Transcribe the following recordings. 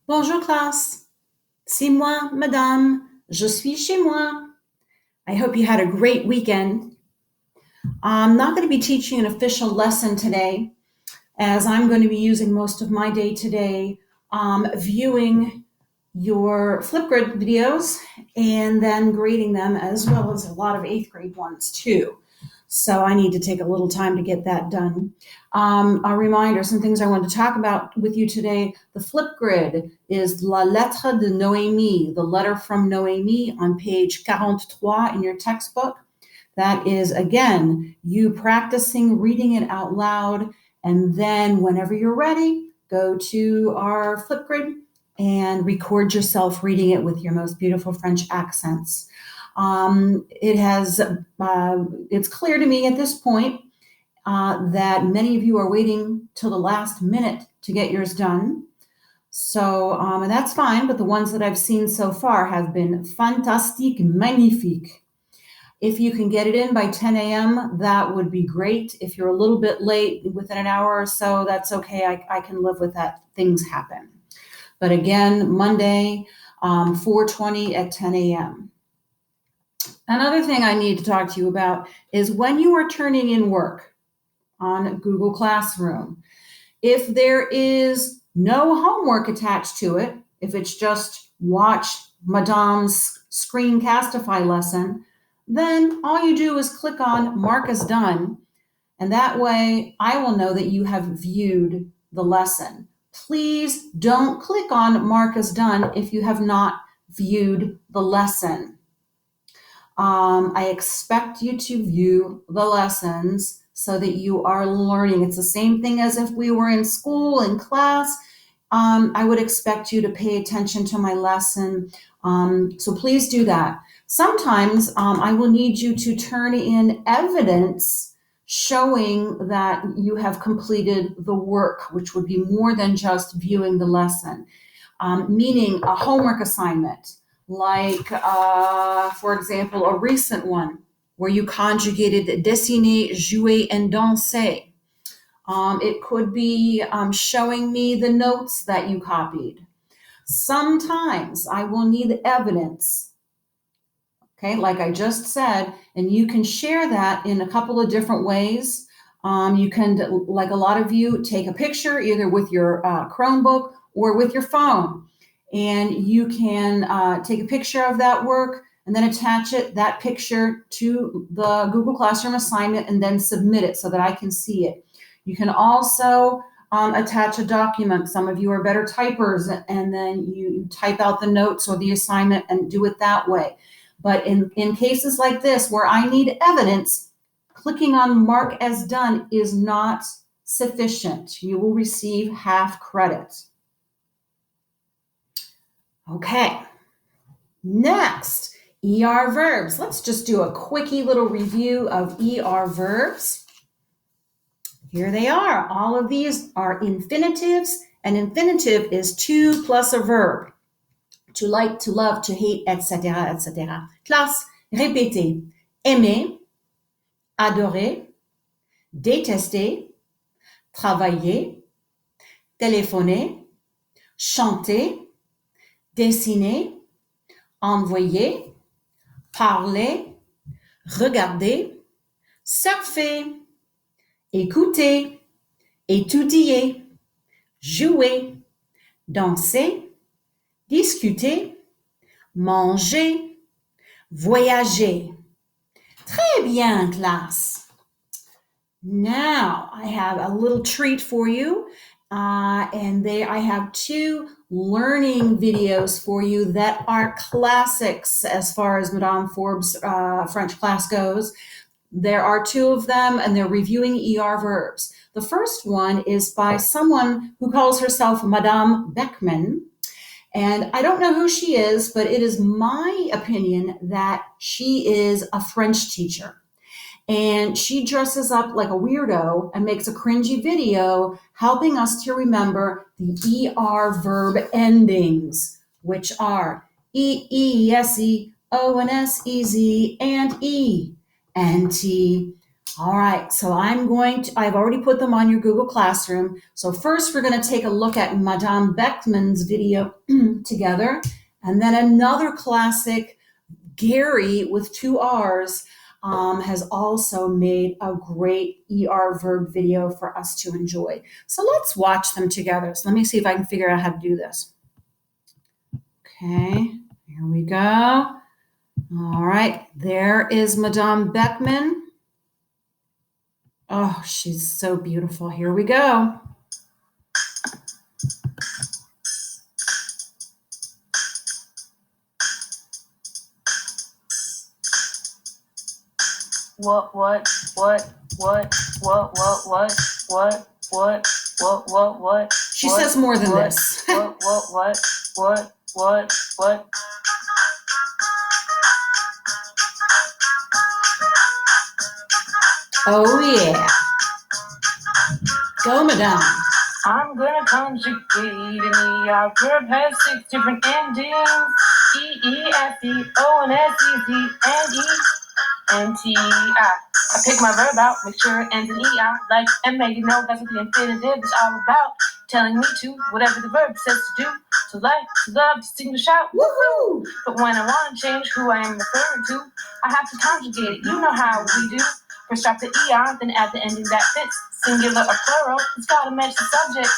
Bonjour classe. C'est moi, madame. Je suis chez moi. I hope you had a great weekend. I'm not going to be teaching an official lesson today, as I'm going to be using most of my day today viewing your Flipgrid videos and then grading them, as well as a lot of eighth grade ones too. So I need to take a little time to get that done. A reminder, some things I want to talk about with you today. The Flipgrid is La Lettre de Noémie, the letter from Noémie on page 43 in your textbook. That is, again, you practicing reading it out loud. And then whenever you're ready, go to our Flipgrid and record yourself reading it with your most beautiful French accents. It's clear to me at this point that many of you are waiting till the last minute to get yours done. So, and that's fine, but the ones that I've seen so far have been fantastique, magnifique. If you can get it in by 10 a.m., that would be great. If you're a little bit late, within an hour or so, that's okay. I can live with that. Things happen. But again, Monday, 4:20 at 10 a.m. Another thing I need to talk to you about is when you are turning in work on Google Classroom, if there is no homework attached to it, if it's just watch Madame's Screencastify lesson, then all you do is click on Mark as Done, and that way I will know that you have viewed the lesson. Please don't click on Mark as Done if you have not viewed the lesson. I expect you to view the lessons so that you are learning. It's the same thing as if we were in school, in class. I would expect you to pay attention to my lesson. So please do that. Sometimes I will need you to turn in evidence showing that you have completed the work, which would be more than just viewing the lesson, meaning a homework assignment, like, for example, a recent one where you conjugated dessiner, jouer, and danser. It could be showing me the notes that you copied. Sometimes I will need evidence, okay, like I just said, and you can share that in a couple of different ways. You can, like a lot of you, take a picture either with your Chromebook or with your phone, and you can take a picture of that work and then attach that picture to the Google Classroom assignment and then submit it so that I can see it. You can also attach a document. Some of you are better typers, and then you type out the notes or the assignment and do it that way. But in cases like this, where I need evidence, clicking on Mark as Done is not sufficient. You will receive half credit. Okay, next, ER verbs. Let's just do a quickie little review of ER verbs. Here they are. All of these are infinitives. An infinitive is to plus a verb. To like, to love, to hate, etc., etc. Classe, répétez. Aimer, adorer, détester, travailler, téléphoner, chanter, dessiner, envoyer, parler, regarder, surfer, écouter, étudier, jouer, danser, discuter, manger, voyager. Très bien, classe. Now I have a little treat for you. I have two learning videos for you that are classics as far as Madame Forbes French class goes. There are two of them, and they're reviewing ER verbs. The first one is by someone who calls herself Madame Beckman. And I don't know who she is, but it is my opinion that she is a French teacher. And she dresses up like a weirdo and makes a cringy video helping us to remember the ER verb endings, which are E, E, S, E, O, and S, E, Z, and E, N, T, All right, so I've already put them on your Google Classroom. So first we're going to take a look at Madame Beckman's video together, and then another classic, Gary with 2 R's, has also made a great ER verb video for us to enjoy. So let's watch them together. So let me see if I can figure out how to do this. Okay, here we go. All right, there is Madame Beckman. Oh, she's so beautiful. Here we go. What? She says more than this. What? Oh, yeah. Go, Madame. I'm gonna conjugate an ER verb has 6 different endings. E-E-S-E-O-N-S-E-Z-N-E-N-T-I. I pick my verb out, make sure it ends in ER, like, and make it know that's what the infinitive is all about. Telling me to, whatever the verb says to do, to like, to love, distinguish out, woohoo! But when I want to change who I am referring to, I have to conjugate it, you know how we do. First drop the ER, then add the ending that fits. Singular or plural, it's gotta match the subject.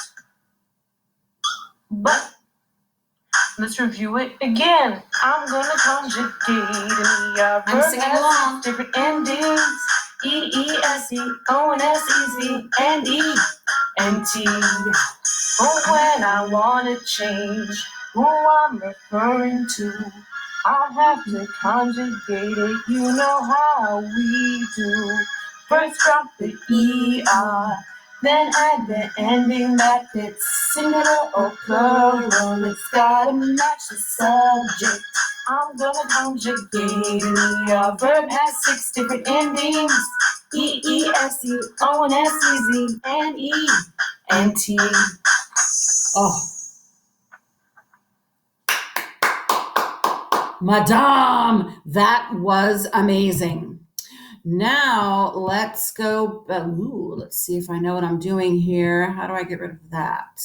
But let's review it again. I'm gonna conjugate an ER I'm verb singing has along. different endings. E-E-S-E-O-N-S-E-Z-N-E-N-T. But when I wanna change who I'm referring to, I have to conjugate it, you know how we do. First drop the ER, then add the ending that fits. Singular or plural, it's gotta match the subject. I'm gonna conjugate an ER verb has 6 different endings. E-E-S-E-O-N-S-E-Z-N-E-N-T. Oh. Madame, that was amazing. Now let's go. Let's see if I know what I'm doing here. How do I get rid of that?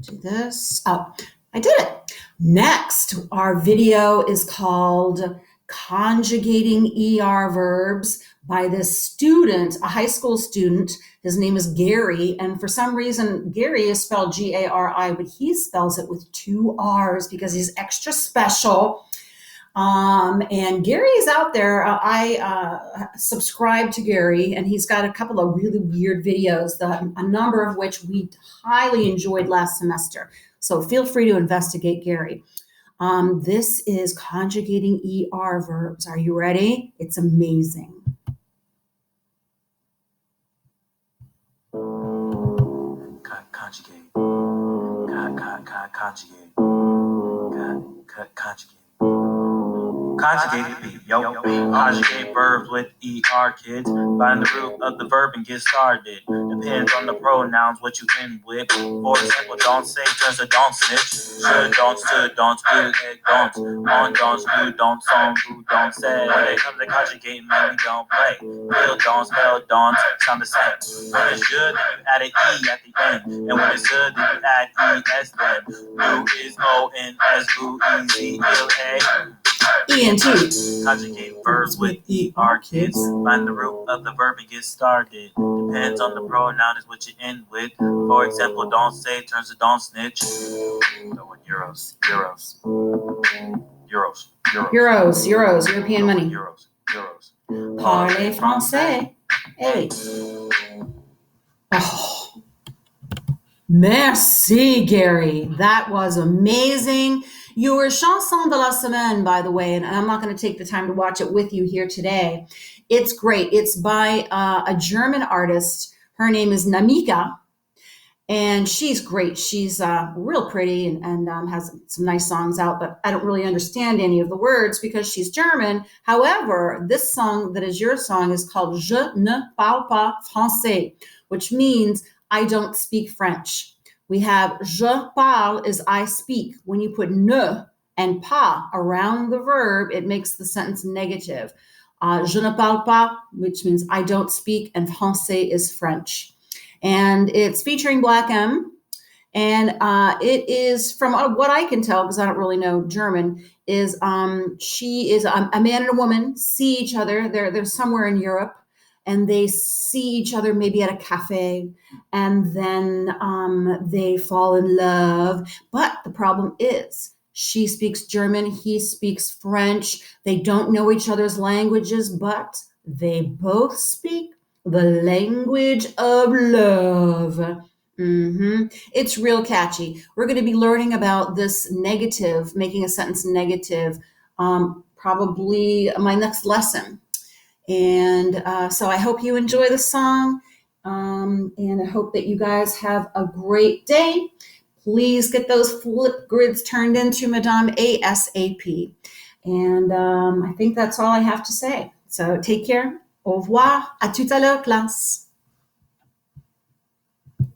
Do this. Oh, I did it. Next, our video is called Conjugating ER Verbs by this student, a high school student. His name is Gary, and for some reason, Gary is spelled G-A-R-I, but he spells it with 2 R's because he's extra special. And Gary is out there. I subscribe to Gary, and he's got a couple of really weird videos, a number of which we highly enjoyed last semester. So feel free to investigate Gary. This is conjugating ER verbs. Are you ready? It's amazing. Conjugate. Conjugate. Conjugated beat, yo. Conjugate verbs with ER, kids. Find the root of the verb and get started. Depends on the pronouns, what you end with. For example, don't say, just a don't snitch. Should, don't, stood, don't, would, egg, don't. On, don't, do, don't, song, who, don't say. When it comes to conjugating, man, we don't play. Feel, don't, spell, don't, sound the same. When it's should, then you add an E at the end. And when it's should, then you add ES then. Who is O-N-S, who, E-Z-L-A. E-N-T. Conjugate verbs with ER, kids. Find the root of the verb and get started. Depends on the pronoun is what you end with. For example, don't say turns to don't snitch. Euros, European money. Euros. Parlez français. Hey. Oh. Merci, Gary. That was amazing. Your chanson de la semaine, by the way, and I'm not going to take the time to watch it with you here today. It's great. It's by a German artist. Her name is Namika, and she's great. She's real pretty and has some nice songs out, but I don't really understand any of the words because she's German. However, this song that is your song is called Je ne parle pas français, which means I don't speak French. We have je parle is I speak. When you put ne and pas around the verb, it makes the sentence negative. Je ne parle pas, which means I don't speak, and français is French. And it's featuring Black M. And it is, from what I can tell, because I don't really know German, is she is a man and a woman see each other. They're somewhere in Europe, and they see each other maybe at a cafe, and then they fall in love. But the problem is, she speaks German, he speaks French. They don't know each other's languages, but they both speak the language of love. It's real catchy. We're going to be learning about this negative, making a sentence negative, probably my next lesson. And so I hope you enjoy the song. And I hope that you guys have a great day. Please get those flip grids turned into Madame ASAP. And I think that's all I have to say. So take care. Au revoir. À tout à l'heure, classe.